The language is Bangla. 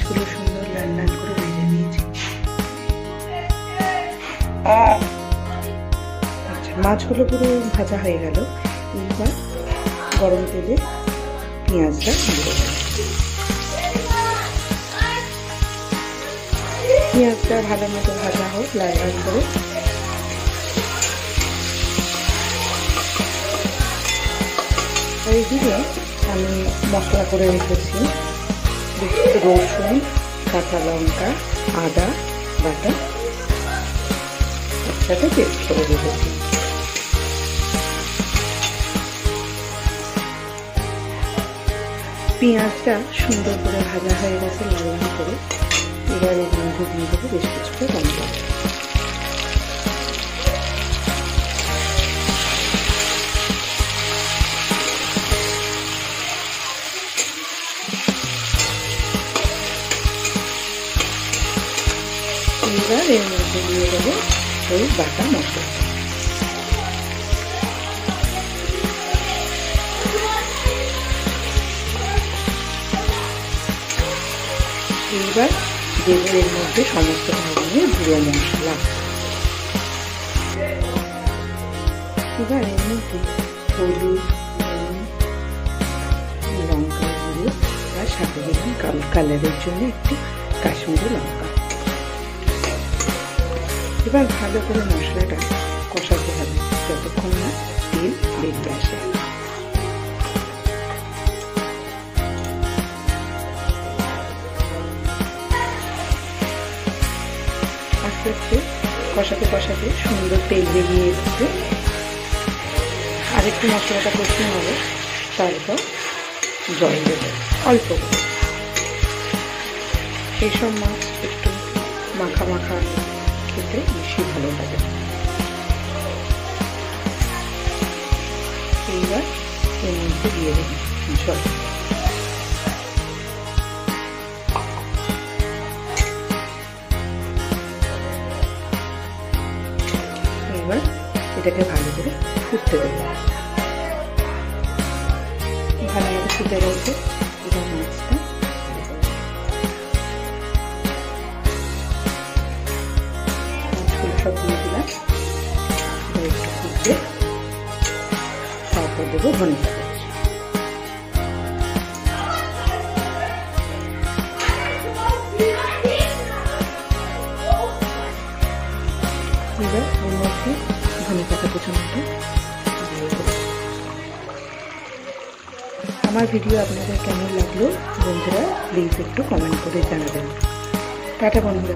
মাছগুলো সুন্দর লাল লাল করে ভেজে নিয়েছি। আচ্ছা, মাছগুলো পুরো ভাজা হয়ে গেল। এইবার গরম তেলে পেঁয়াজটা দিয়ে দেবো। পেঁয়াজটা ভালো মতো ভাজা হোক লাল লাল করে। এইদিকে আমি মশলা করে রেখেছি রসুন, কাঁচা লঙ্কা, আদা বাটা একসাথে পেস্ট করে রেখেছি। পেঁয়াজটা সুন্দর করে ভাজা হয়ে গেছে লাল লাল করে। এবার এর মধ্যে দিয়ে দেবো বেশ কিছুটা লঙ্কা। এবার এর মধ্যে দিয়ে দেবো ওই বাটা মশলা। এবার দেবো এর মধ্যে সমস্ত ধরনের গুঁড়ো মশলা। এবার এর মধ্যে হলুদ, লঙ্কা গুঁড়ো আর সাথে দিলাম কালারের জন্য একটি কাশ্মীরি লঙ্কা। এবার ভালো করে মশলাটা কষাতে হবে যতক্ষণ না তেল বেরিয়ে আসে। আস্তে আস্তে কষাতে কষাতে সুন্দর তেল বেরিয়ে এসেছে। আরেকটু মশলাটা কষতে হবে, তারপর জল দেবো অল্প করে। এইসব মাছ একটু মাখা মাখা খেতে বেশি ভালো লাগে। এইবার এর মধ্যে দিয়ে দেবো জল। এবার এটাকে ভালো করে ফুটতে দেবো। ভালো মতো ফুটে গেছে। এবার মাছটা সব দিয়ে দিলাম। একটু ফুটবে, তারপর দেবো ধনে পাতা। এবার ওর মধ্যে ধনে পাতা কুচানোটা দিয়ে দেবো। আমার ভিডিও আপনাদের কেমন লাগলো বন্ধুরা প্লিজ একটু কমেন্ট করে জানাবেন। টাটা বন্ধুরা।